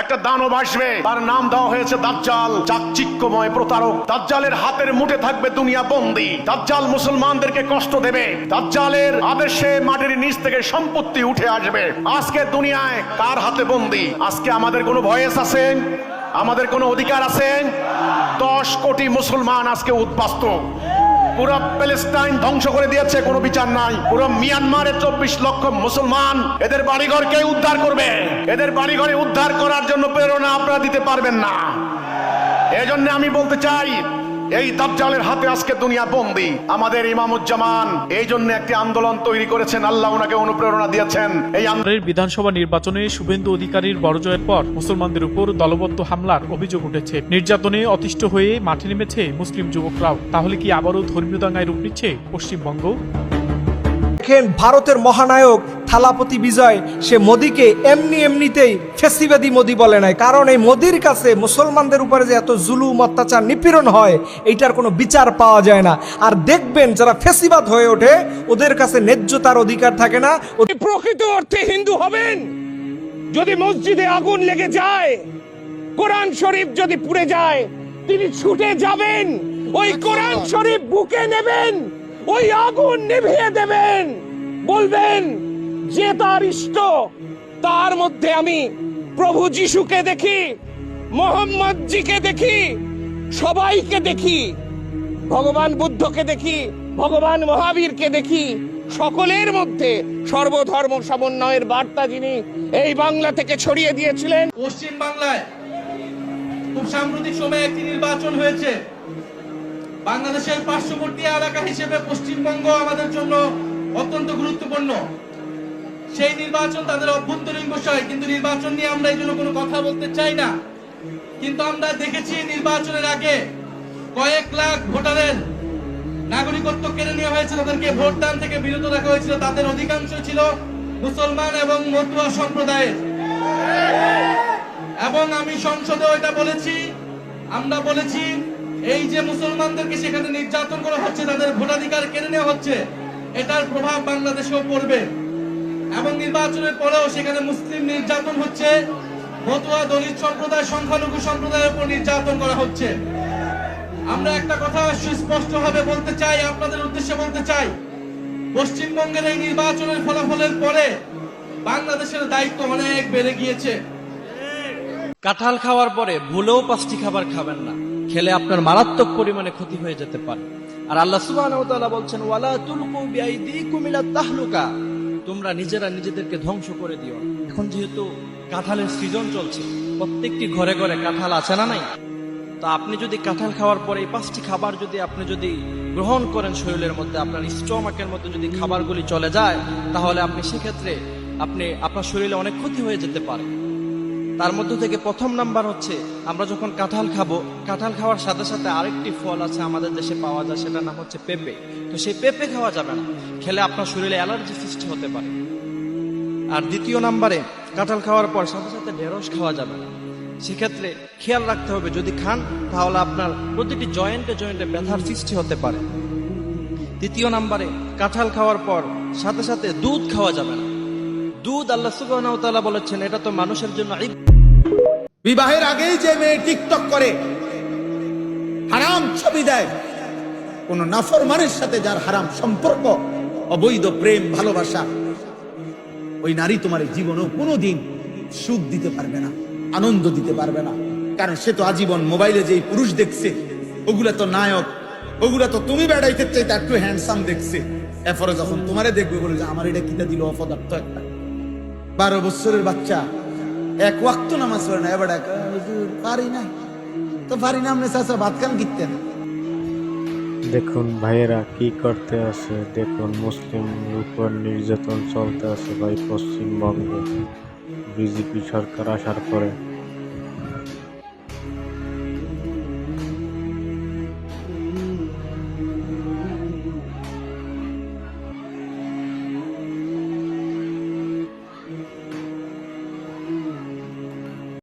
একটা দানব আসবে, তার নাম দেওয়া হয়েছে দাজ্জাল, চাকচিক্যময় প্রতারক। দাজ্জালের হাতের মুঠে থাকবে দুনিয়া বন্দী। দাজ্জাল মুসলমানদেরকে কষ্ট দেবে। দাজ্জালের আদেশে মাটির নিচ থেকে সম্পত্তি উঠে আসবে। আজকে দুনিয়ায় কার হাতে বন্দী? আজকে আমাদের কোনো ভয়েস আছে? আমাদের কোনো অধিকার আছে? 10 কোটি মুসলমান আজকে উদ্বাস্ত। পুরো প্যালেস্টাইন ধ্বংস করে দিয়েছে, কোনো বিচার নাই। পুরো মিয়ানমারে 24 লক্ষ মুসলমান, এদের বাড়িঘর কে উদ্ধার করবে? এদের বাড়িঘরে উদ্ধার করার জন্য প্রেরণা আপনারা দিতে পারবেন না। এজন্য আমি বলতে চাই, এই দাজ্জালের হাতে আজকে দুনিয়া বন্দী। আমাদের ইমামুজ্জামান এই জন্য একটি আন্দোলন তৈরি করেছেন, আল্লাহ ওনাকে অনুপ্রেরণা দিয়েছেন। এই বিধানসভা নির্বাচনে শুভেন্দু অধিকারীর বড় জয়ের পর মুসলমানদের উপর দলবদ্ধ হামলার অভিযোগ উঠেছে। নির্যাতনে অতিষ্ঠ হয়ে মাঠে নেমেছে মুসলিম যুবকরাও। তাহলে কি আবারও ধর্মীয় দাঙ্গায় রূপ নিচ্ছে পশ্চিমবঙ্গ? ভারতের মহানায়ক থালাপতি বিজয় সে মোদিকে এমনিতেই ফেসিবাদী মোদি বলে নাই, কারণ এই মোদির কাছে মুসলমানদের উপরে যে এত জুলুম অত্যাচার নিপীড়ন হয় এইটার কোনো বিচার পাওয়া যায় না। আর দেখবেন যারা ফেসিবাদ হয়ে ওঠে ওদের কাছে ন্যায্যতার অধিকার থাকে না। প্রকৃত অর্থে হিন্দু হবেন যদি মসজিদে আগুন লেগে যায়, কোরআন শরীফ যদি পুড়ে যায়, তিনি ছুটে যাবেন, ওই কোরআন শরীফ বুকে নেবেন, ওই আগুন নিভিয়ে দেবেন, বলবেন যে তার ইষ্ট, তার মধ্যে আমি প্রভু যিশুকে দেখি, মোহাম্মদ জিকে দেখি, সবাইকে দেখি, ভগবান বুদ্ধকে দেখি, ভগবান মহাবীরকে দেখি। সকলের মধ্যে সর্বধর্ম সমন্বয়ের বার্তা যিনি এই বাংলা থেকে ছড়িয়ে দিয়েছিলেন। পশ্চিম বাংলায় খুব সাম্প্রতিক সময়ে একটি নির্বাচন হয়েছে। বাংলাদেশের পার্শ্ববর্তী এলাকা হিসেবে পশ্চিমবঙ্গ আমাদের জন্য অত্যন্ত গুরুত্বপূর্ণ। সেই নির্বাচন তাদের অভ্যন্তরীণ বিষয়, কিন্তু নির্বাচন নিয়ে আমরা এই জন্য কোনো কথা বলতে চাই না। কিন্তু আমরা দেখেছি নির্বাচনের আগে কয়েক লাখ ভোটারের নাগরিকত্ব কেড়ে নেওয়া হয়েছে, তাদেরকে ভোটদান থেকে বিরত রাখা হয়েছিল। তাদের অধিকাংশ ছিল মুসলমান এবং মতুয়া সম্প্রদায়ের। এবং আমি সংসদে ওইটা বলেছি, আমরা বলেছি এই যে মুসলমানদেরকে সেখানে নির্যাতন করা হচ্ছে, তাদের ভোটাধিকার কেড়ে নেওয়া হচ্ছে, এটার প্রভাব বাংলাদেশেও পড়বে। এবং নির্বাচনের পরেও সেখানে মুসলিম নির্যাতন হচ্ছে, মতুয়া দলিত সম্প্রদায়, সংখ্যালঘু সম্প্রদায়ের উপর নির্যাতন করা হচ্ছে। আমরা একটা কথা সুস্পষ্টভাবে বলতে চাই, আপনাদের উদ্দেশ্যে বলতে চাই, পশ্চিমবঙ্গের এই নির্বাচনের ফলাফলের পরে বাংলাদেশের দায়িত্ব অনেক বেড়ে গিয়েছে। কাঁঠাল খাওয়ার পরে ভুলেও 5টি খাবার খাবেন না, খেলে আপনার মারাত্মক পরিমাণে ক্ষতি হয়ে যেতে পারে। আর আল্লাহ সুবহানাহু ওয়া তাআলা বলছেন, ওয়ালা তুলকু বিআইদিকুম ইলা তাহলুকা, তোমরা নিজেরা নিজেদেরকে ধ্বংস করে দিও। এখন যেহেতু কাঁঠালের সিজন চলছে, প্রত্যেকটি ঘরে ঘরে কাঁঠাল আছে না নাই? তো আপনি যদি কাঁঠাল খাওয়ার পরে এই 5টি খাবার আপনি যদি গ্রহণ করেন শরীরের মধ্যে, আপনার স্টমাকের মধ্যে যদি খাবারগুলি চলে যায়, তাহলে আপনি সেক্ষেত্রে আপনার শরীরে অনেক ক্ষতি হয়ে যেতে পারে। তার মধ্যে থেকে প্রথম নাম্বার হচ্ছে, আমরা যখন কাঁঠাল খাবো, কাঁঠাল খাওয়ার সাথে সাথে আরেকটি ফল আছে আমাদের দেশে পাওয়া যায়, সেটার নাম হচ্ছে পেঁপে। তো সেই পেঁপে খাওয়া যাবে না, খেলে আপনার শরীরে অ্যালার্জি সৃষ্টি হতে পারে। আর দ্বিতীয় নাম্বারে, কাঁঠাল খাওয়ার পর সাথে সাথে ঢেঁড়স খাওয়া যাবে না। সেক্ষেত্রে খেয়াল রাখতে হবে, যদি খান তাহলে আপনার প্রতিটি জয়েন্টে জয়েন্টে ব্যথার সৃষ্টি হতে পারে। তৃতীয় নাম্বারে, কাঁঠাল খাওয়ার পর সাথে সাথে দুধ খাওয়া যাবে না। দুধ আল্লাহ সুবহানাহু ওয়া তাআলা বলেছেন এটা তো মানুষের জন্য। বিবাহের আগেই যে মেয়ে টিকটক করে, হারাম ছবি দেয়, কোন নাফরমানের সাথে যার হারাম সম্পর্ক, অবৈধ প্রেম ভালোবাসা, ওই নারী তোমার জীবনেও কোনোদিন সুখ দিতে পারবে না, আনন্দ দিতে পারবে না। কারণ সে তো আজীবন মোবাইলে যেই পুরুষ দেখছে ওগুলা তো নায়ক, ওগুলা তো তুমি বেড়াইতে চাইতে একটু হ্যান্ডসাম দেখছে। এরপরে যখন তোমারে দেখবে বলে যে আমার এটা কিটা দিল অপদার্থ একটা। 12 বছরের বাচ্চা এক ওয়াক্ত নামাজ পড়ে না, এবার পারি না তো পারি না, আপনি চাচা ভাত খান কিনতেন। দেখুন ভাইয়েরা কি করতে আছে, দেখুন মুসলিমদের উপর নির্যাতন চলতে আছে ভাই পশ্চিমবঙ্গে। বিজেপি সরকার আসার পরে